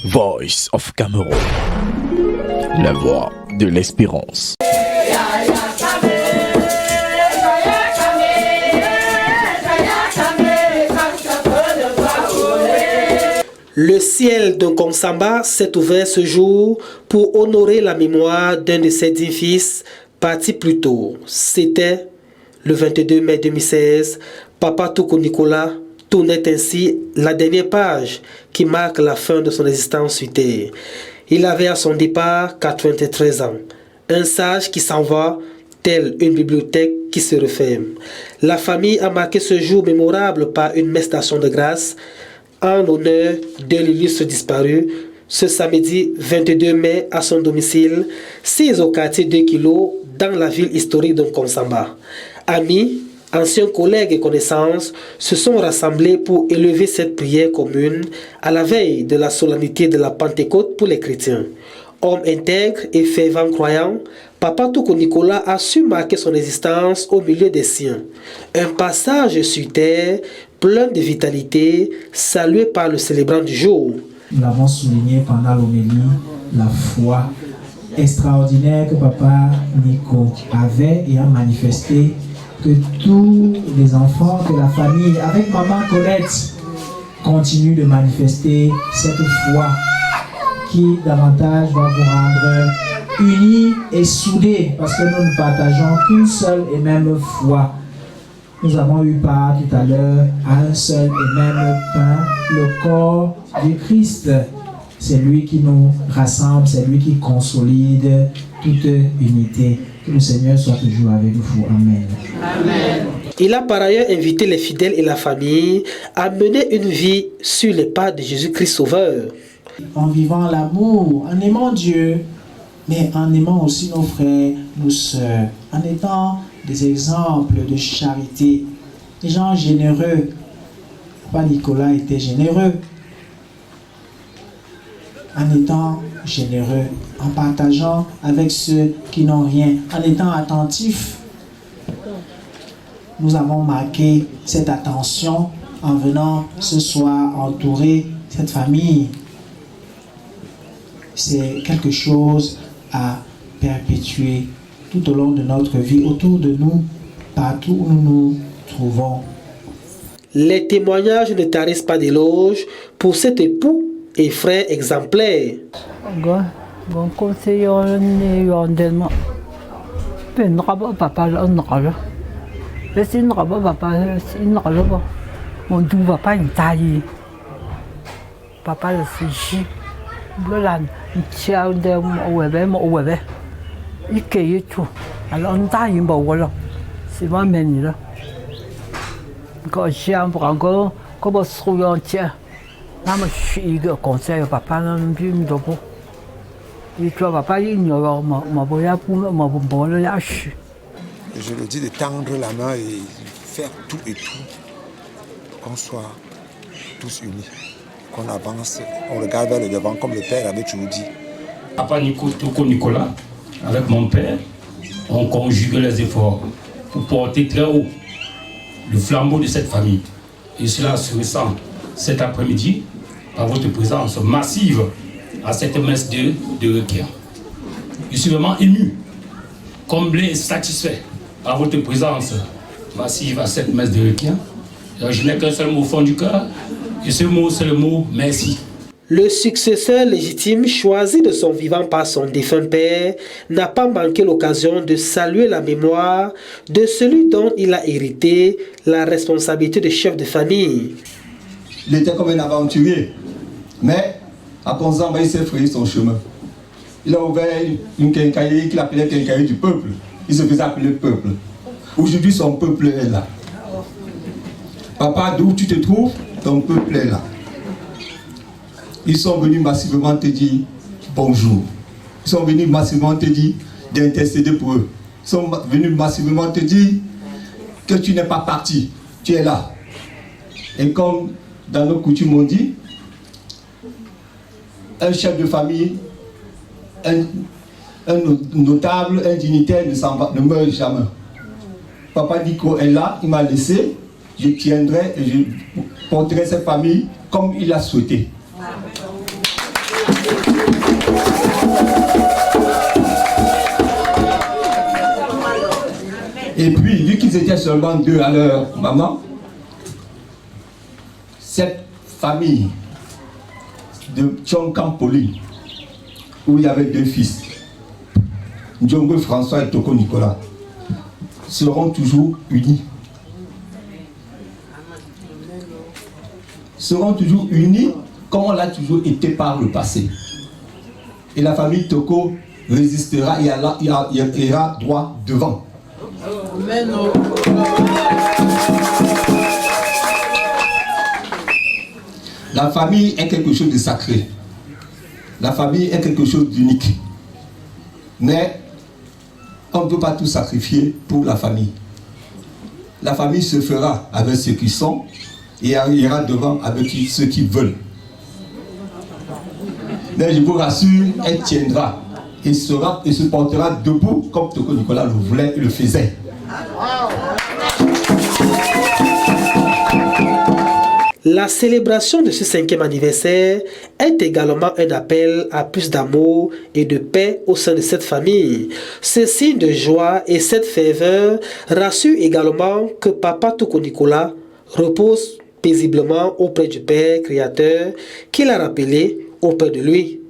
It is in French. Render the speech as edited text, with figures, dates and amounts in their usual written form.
Voice of Cameroon, la voix de l'espérance. Le ciel de Konsamba s'est ouvert ce jour pour honorer la mémoire d'un de ses 10 fils partis plus tôt. C'était le 22 mai 2016. Papa Toko Nicolas tournait ainsi la dernière page qui marque la fin de son existence sur Terre. Il avait à son départ 93 ans. Un sage qui s'en va, telle une bibliothèque qui se referme. La famille a marqué ce jour mémorable par une messe d'action de grâce en l'honneur de l'illustre disparu, ce samedi 22 mai à son domicile, 6 au quartier 2 kg dans la ville historique de Konsamba. Amis, anciens collègues et connaissances se sont rassemblés pour élever cette prière commune à la veille de la solennité de la Pentecôte pour les chrétiens. Homme intègre et fervent croyant, Papa Toko Nicolas a su marquer son existence au milieu des siens. Un passage sur terre plein de vitalité, salué par le célébrant du jour. Nous l'avons souligné pendant l'homélie, la foi extraordinaire que Papa Nico avait et a manifesté, que tous les enfants, que la famille, avec Maman Colette, continuent de manifester cette foi qui davantage va vous rendre unis et soudés, parce que nous ne partageons qu'une seule et même foi. Nous avons eu part tout à l'heure à un seul et même pain, le corps du Christ. C'est lui qui nous rassemble, c'est lui qui consolide toute unité. Que le Seigneur soit toujours avec vous. Amen. Amen. Il a par ailleurs invité les fidèles et la famille à mener une vie sur les pas de Jésus-Christ Sauveur. En vivant l'amour, en aimant Dieu, mais en aimant aussi nos frères, nos sœurs, en étant des exemples de charité, des gens généreux. Papa Nicolas était généreux. En étant généreux, en partageant avec ceux qui n'ont rien, en étant attentifs. Nous avons marqué cette attention en venant ce soir entourer cette famille. C'est quelque chose à perpétuer tout au long de notre vie, autour de nous, partout où nous nous trouvons. Les témoignages ne tarissent pas d'éloges pour cet époux et frère exemplaire. Je le dis de tendre la main et faire tout et tout pour qu'on soit tous unis, qu'on avance, on regarde vers le devant comme le Père avait toujours dit. Papa Toko Nicolas, avec mon père, on conjugue les efforts pour porter très haut le flambeau de cette famille. Et cela se ressent cet après-midi par votre présence massive à cette messe de requiem. Je suis vraiment ému, comblé et satisfait par votre présence massive à cette messe de requiem. Je n'ai qu'un seul mot au fond du cœur, et ce mot, c'est le mot merci. Le successeur légitime choisi de son vivant par son défunt père n'a pas manqué l'occasion de saluer la mémoire de celui dont il a hérité la responsabilité de chef de famille. Il était comme un aventurier, mais à Konsamba, il s'est frayé son chemin. Il a ouvert une quincaillerie qu'il appelait quincaillerie du peuple. Il se faisait appeler peuple. Aujourd'hui, son peuple est là. Papa, d'où tu te trouves, ton peuple est là. Ils sont venus massivement te dire bonjour. Ils sont venus massivement te dire d'intercéder pour eux. Ils sont venus massivement te dire que tu n'es pas parti, tu es là. Et comme dans nos coutumes on dit, un chef de famille, un notable, un dignitaire ne meurt jamais. Papa Nico est là, il m'a laissé, je tiendrai et je porterai cette famille comme il l'a souhaité. Et puis, vu qu'ils étaient seulement 2 à leur maman, cette famille de Tchonkampoli, où il y avait 2 fils, Ndiongo François et Toko Nicolas, seront toujours unis. Seront toujours unis comme on l'a toujours été par le passé. Et la famille Toko résistera et ira droit devant. Amen. La famille est quelque chose de sacré. La famille est quelque chose d'unique. Mais on ne peut pas tout sacrifier pour la famille. La famille se fera avec ceux qui sont et ira devant avec ceux qui veulent. Mais je vous rassure, elle tiendra et se portera debout comme Toko Nicolas le voulait et le faisait. La célébration de ce 5e anniversaire est également un appel à plus d'amour et de paix au sein de cette famille. Ce signe de joie et cette ferveur rassurent également que Papa Toko Nicolas repose paisiblement auprès du Père Créateur qui l'a rappelé auprès de lui.